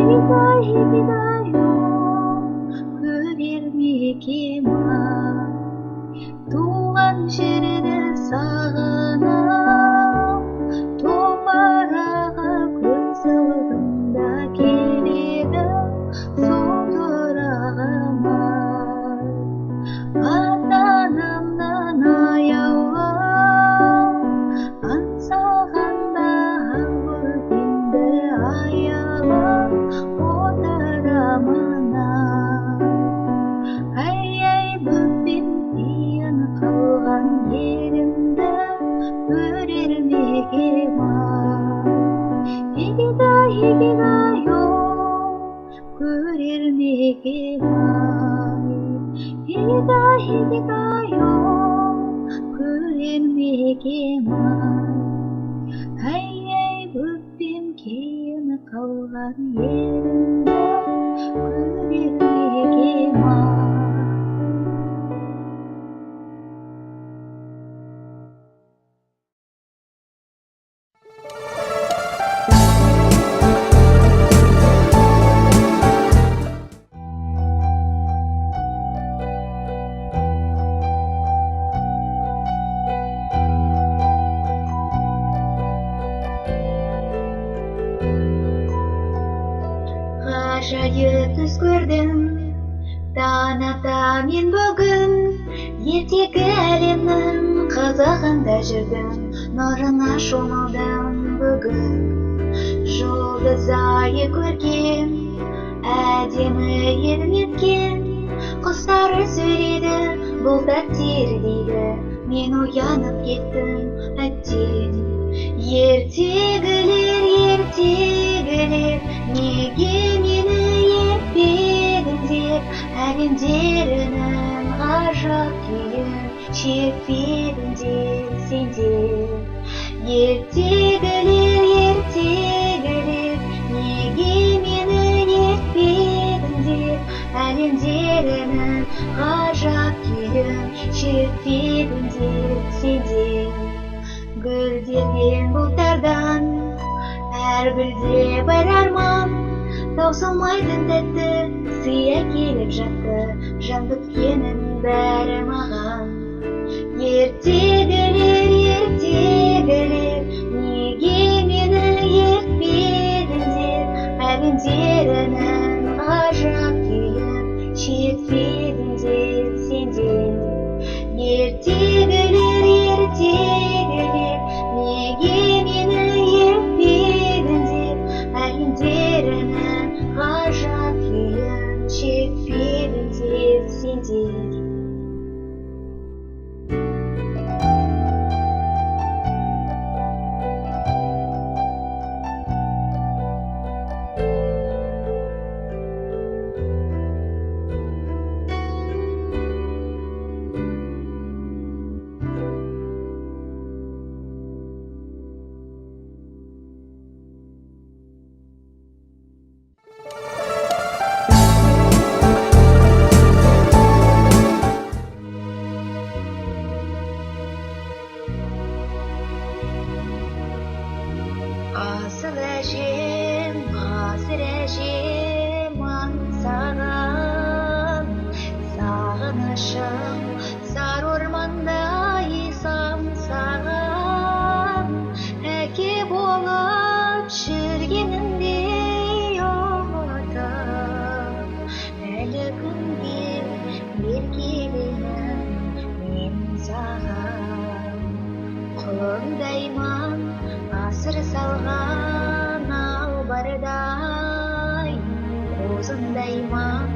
Higidayo көрермеке ма туған жерді сағынам топараға көз алдымда келеді солдырағыма ата-анамнан аяулым аңсағанда көргенді аялап отырамын ай бөппен тиын қалған елімді көрермеке ма Higidayo көрермеке ма Higidayo көрермеке ма ай бөппен кейін қалған елімді көрермеке ма Ғажайып түс көрдім таң ата мен бүгін ертегі әлемнің қызығында жүрдім нұрына шомылдым бүгін жұлдыз айы көркем әдемі елметкен құстары сөйлейді бұлттар тербейді мен оянып кеттім әттең ертегілер неге мені ертпедіңдер әлемдерінің ғажап күйін шертпедіңдер сендер ертегілер неге мені ертпедіңдер әлемдерінің ғажап күйін шертпедіңдер сендер гүлдерген бұлттардан әр гүлде бар арман таусылмайтын тәтті сый әкеліп жатты жан біткеннің бәрі маған ертегілер неге мені ертпедіңдер әлемдерінің ғажап күйін шертпедіңдер сендер ертегілер неге мені ертпедіңдер әлемдерінің ғажап күйін шертпедіңдер сендер Асыл әжем, ғасыр әжем аңсаған сағынышым сары ормандай самсаған әке болып жүргенімде ұмытып әлі күнге еркелеймін мен саған құлыңдаймын асыр салған албардай қозындаймын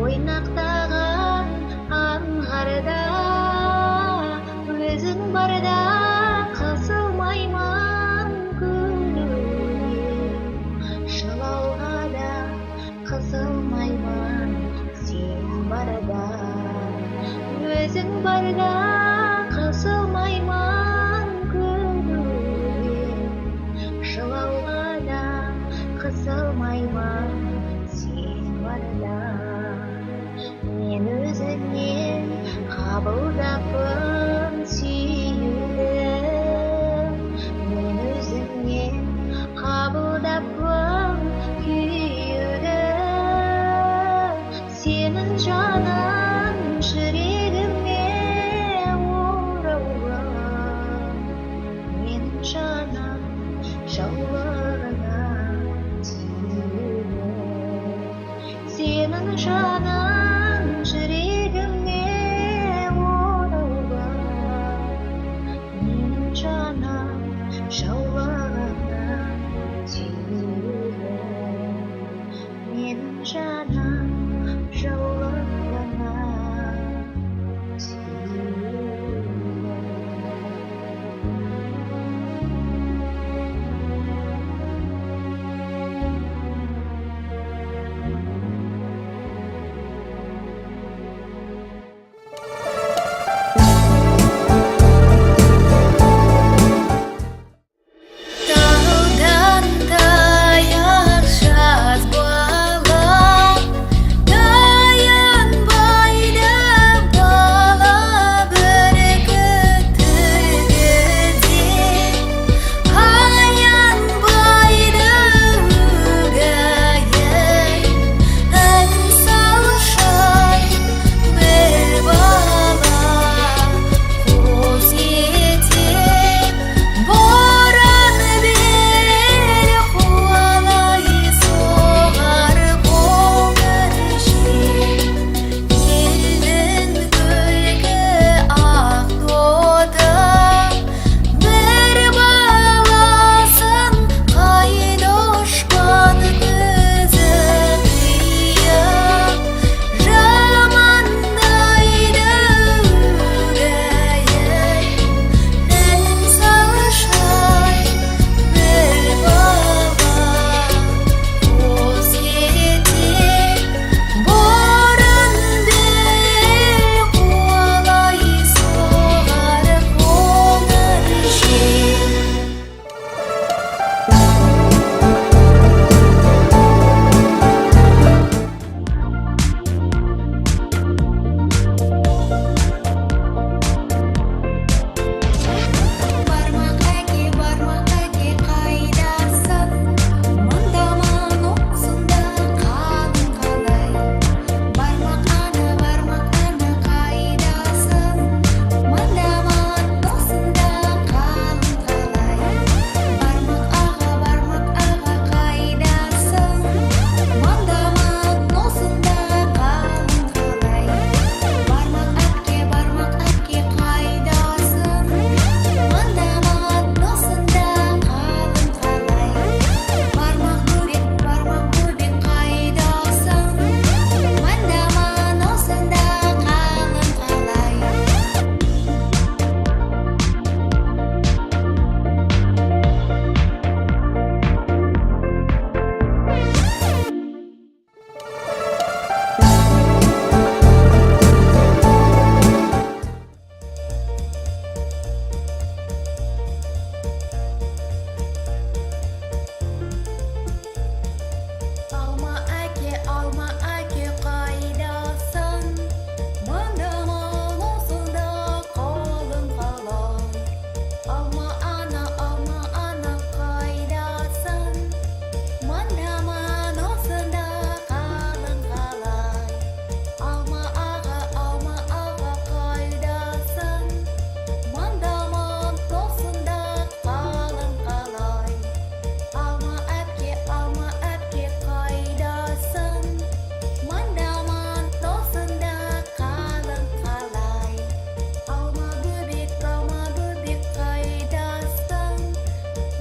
ойнақтаған аңғарда өзің барда қысылмаймын күлуге жылауға да қысылмаймын сен барда өзің барда қысылмаймын жылауға да қысылмаймын сен барда мен өзіңнен қабылдаппын сүюді мен өзіңнен қабылдаппын күйді алма әке қайдасың? Маңдамал осында қалың қалам. Алма ана қайдасың? Маңдамал осында қалың қалай. Алма аға қайдасың? Маңдамал осында қалың қалай. Алма әпке қайдасың? Маңдамал осында қалың қалай. Алма бөбек қайдасың?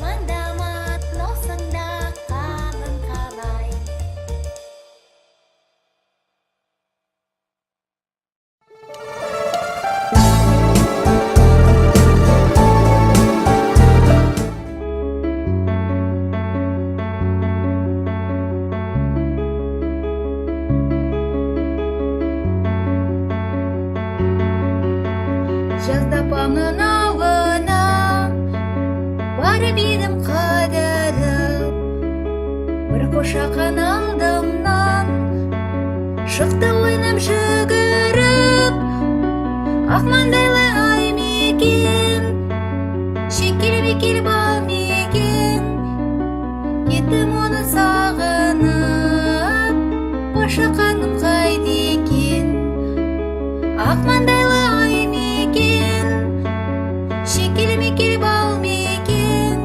Маңдамал осында қалың қалай. Жазда апамның ауына барып едім қадырып, бір қошақан алдымнан шықты ойнап жүгіріп. Ақ маңдайлы ай мекен, шекел бал мекен, кеттім оны сағынып, қошақаным қайда екен? Ақ маңдайлы ай мекен, шекел бал мекен,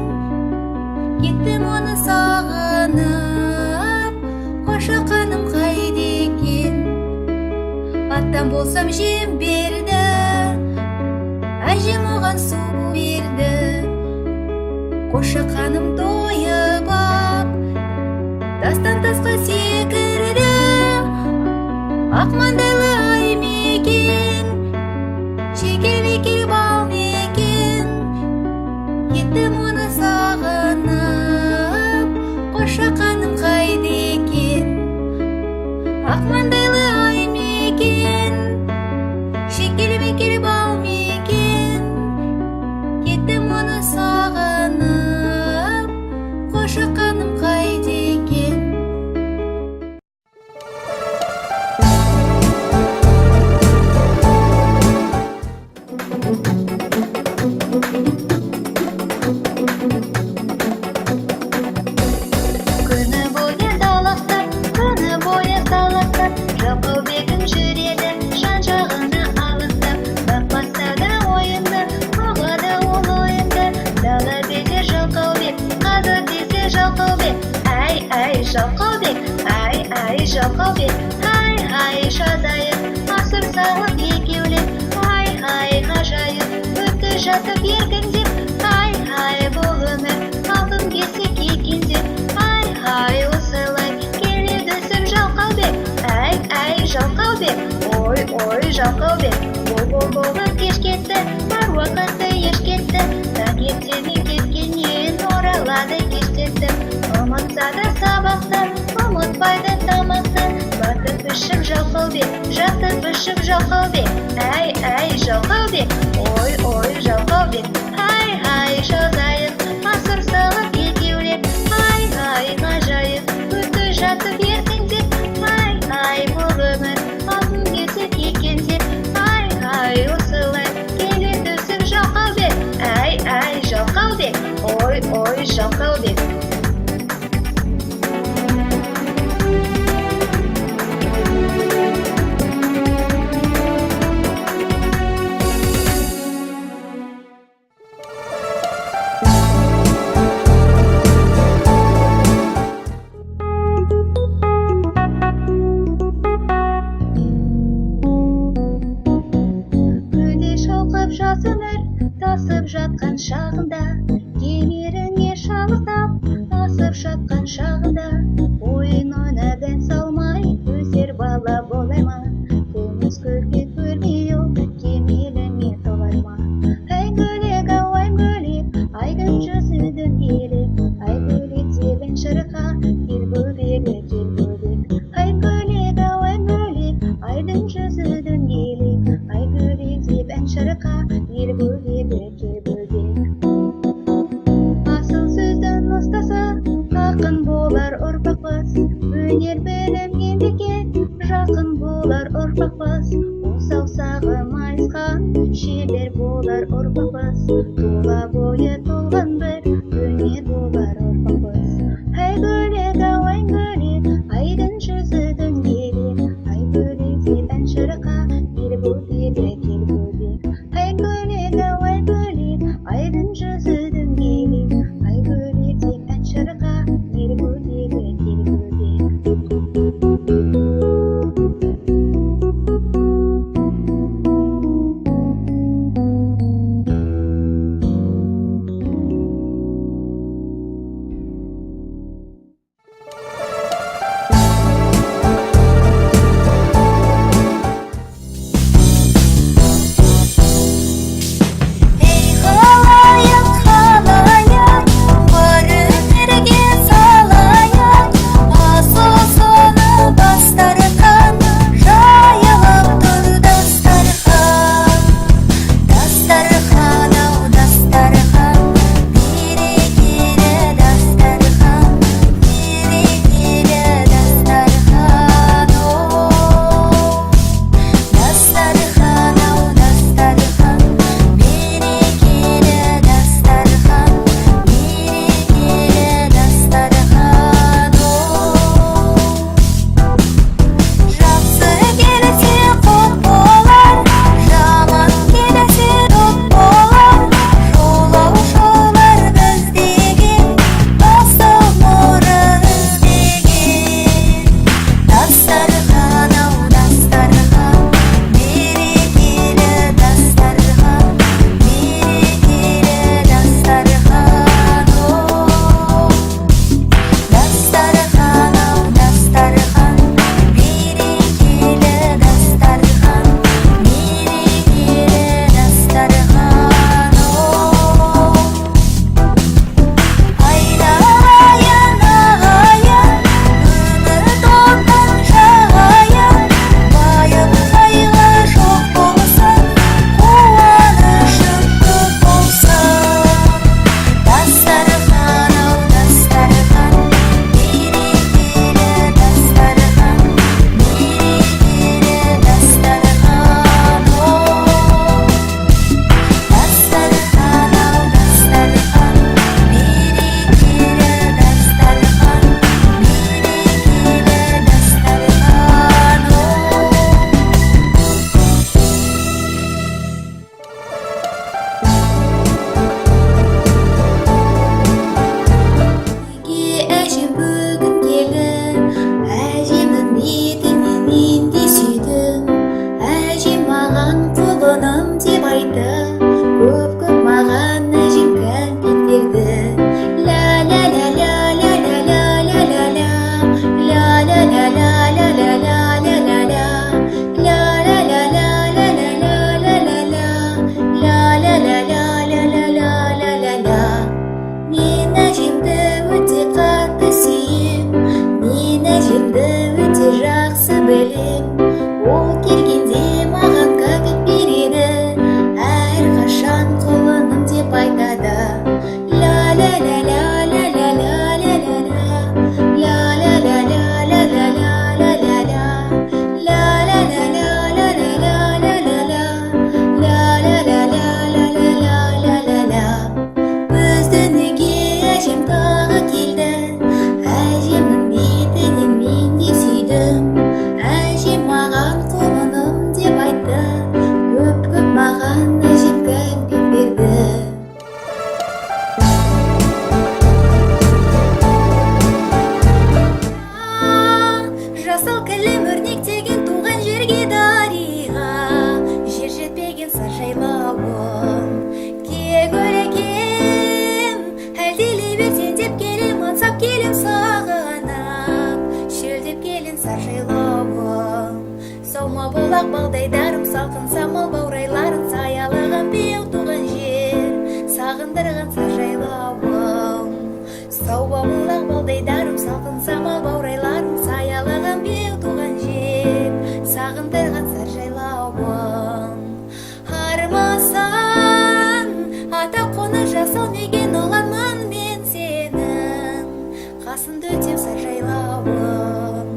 кеттім оны сағынып, қошақаным қайда екен? Аттан болсам жем берді, әжем оған су берді. Қошақаным тойып ап, тастан тасқа секірді. Ақ маңдайлы ай мекен, шекел бал мекен, кеттім оны сағынып, қошақаным қайда екен? Ақ маңдайлы ай мекен, шекел бал мекен, кеттім оны сағынып, қошақаным қайда екен? Күні бойы далақтап, жалқаубегім жүреді жан-жағына алыстап. Бақпастады ойынды, қоғады ол ойынды. Дала десе жалқаубек, қазы десе жалқаубек. Ай, жалқаубек, ай, жалқаубек. Ай, жазайып, асыр салып екеулеп. Ай, ғажайып, өтті жатып еркіндеп. Ай, бұл өмір алтын кесек екендеп. Ай, осылай келеді өсіп жалқаубек. Ай, жалқаубек, ой, жалқаубек. Бол кеш кетті, бар уақыты еш кетті. Таңертеңнен кеткеннен оралады кештетті. Ұмытсады сабақты, ұмытпайды тамақты. Батып ішіп жалқаубек, жатып ішіп жалқаубек. Ай, жалқаубек, ой, жалқаубек. Ай, жазайып, асыр салып екеулеп. Ай, ғажайып, өтті жатып еркіндеп. Ай, бұл өмір алтын кесек екендеп. Ай, осылай келеді өсіп жалқаубек. Ай, жалқаубек, ой, жалқаубек. Жас өмір тасып жатқан шағында, кемеріне шалықтап өнер білім еңбекке жақын болар ұрпақпыз, саусағы майысқан шебер болар ұрпақпыз, тұла бойы толған бір өнер болар ұрпақпыз. Ай бөлек ай бөлек, айдың жүзі дөңгелек, ай бөлек деп ән шырқа, ел бөлек ел бөлек. Ай бөлек ай бөлек, айдың жүзі дөңгелек, ай бөлек деп ән шырқа, ел бөлек ел бөлек. Бұлақ балдайдарым салқын самал баурайларын саялаған беу туған жер сағындырған саржайлауым. Сауба бұлақ балдайдарым салқын самал баурайларын саялаған беу туған жер сағындырған саржайлауым. Армасан ата қоны жасал меген оларман мен сенің қасыңды өтем саржайлауым.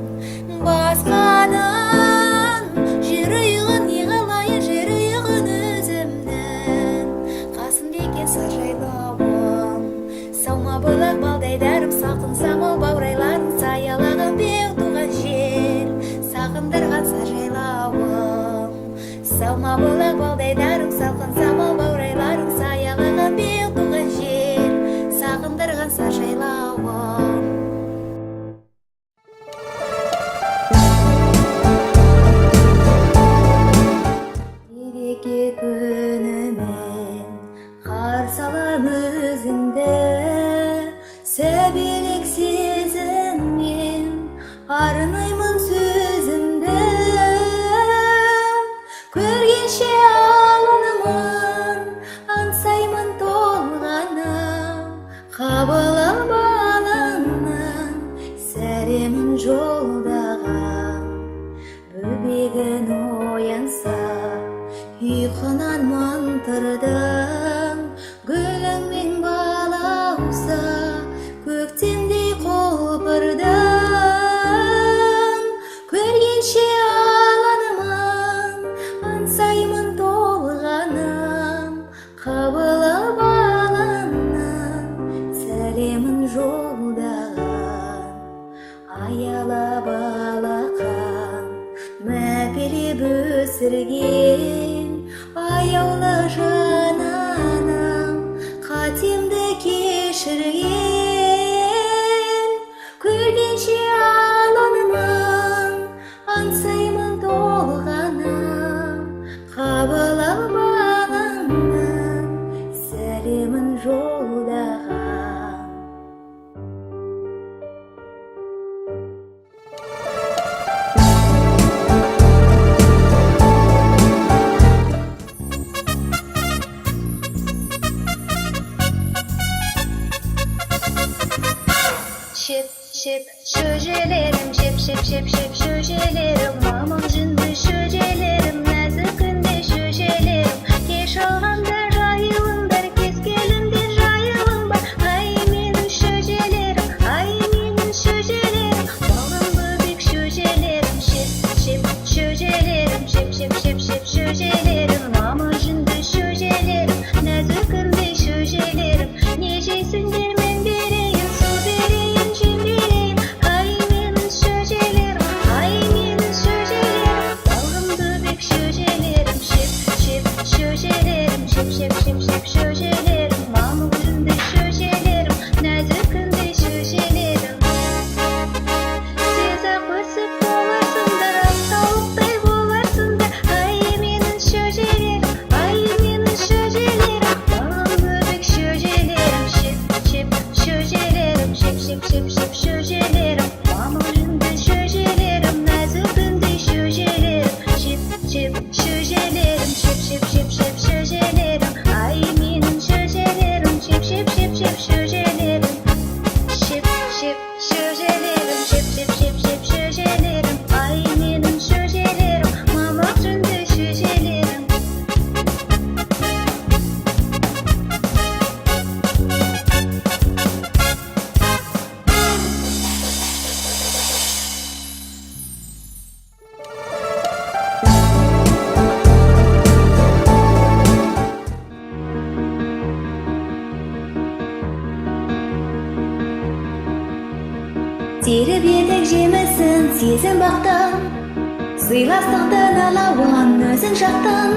алма болақ балдайдарым салқын самал баурайларың саялаған биік туған жер сағындырған саржайлауым. Мереке күнімен қарсы алам өзіңді, сәбилік сезіммен арнаймын сөзімді. Көргенше алынымын, аңсаймын толғанып, қабыл ал балаңнан сәлемін жолдаған. Бөбегін оянса, ұйқынан мантырдың, гүліңмен балауса, көктемдей құлпырдың. Көргенше аланымын, аңсаймын толғаным, қабыл ал балаңнан сәлемін жолдаған. Аялап алақан мәпелеп өсірген аяулы жананам қатемді кешірген. Көргенше аланымын, аңсаймын толғаным, қабыл ал балаңнан сәлемін жолдаған. Şıp şıp şöcelerim, şıp şıp şıp şıp şöcelerim, mamam jünde şöcelerim, nazikinde şöcelerim. Geç olganda jayılımдар, kez gelimde jayılımbar. Ay menin şöcelerim, ay menin şöcelerim, balım böbek şöcelerim. Şıp şıp şöcelerim, şıp şıp şıp şıp şöcelerim, mamam jünde şöcelerim, nazikinde şöcelerim. Neceysin dermen bereyim, su bereyim, cem bereyim. Ay menin şöcelerim, ay menin şöcelerim, balgın böbek şöcelerim. Şıp şıp şöcelerim, şıp şıp şıp şıp şöcelerim, mamam jünde şöcelerim, nazikinde şöcelerim. Tez-ақ өсіп боларсыңдар, тауықтай боларсыңдар. Ay menin şöcelerim, ay menin şöcelerim, balgın böbek şöcelerim. Şıp şıp şöcelerim, şıp şıp şıp şıp şöcelerim, mamam jünde şöcelerim, nazikinde şöcelerim. Şıp şıp şöcelerim, şıp şıp şıp şıp şöcelerim, ay menin şöcelerim, şıp şıp şıp şıp şöcelerim. Şıp şıp şöcelerim, şıp şıp şıp şıp şöcelerim, ay menin şöcelerim, mamam jünde şöcelerim. Теріп едік жемісін сезім бақтың, сыйластықтың алауын өзің жақтың.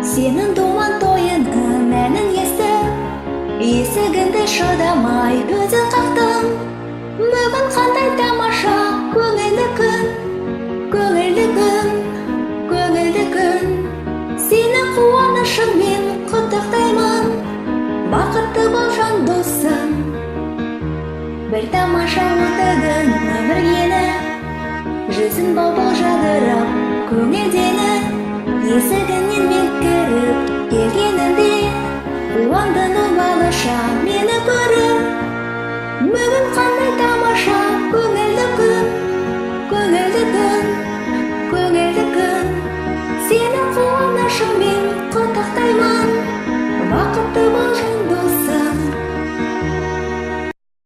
Сенің туған тойыңның мәнін естіп, есігіңді шыдамай өзің қақтың. Бүгін қандай тамаша көңілді күн, көңілді күн, көңілді күн. Сені қуанышыңмен құттықтаймын, бақытты бол жан досым. Бір тамаша отығын өміргені, жүзін бал-бал жадырап көңілдені. Есігінен мен кіріп келгенімде, қуандың ол балаша мені көріп. Бүгін қандай тамаша көңілді күн, көңілді күн, көңілді күн. Сені қуанышыңмен құттықтаймын, бақытты бол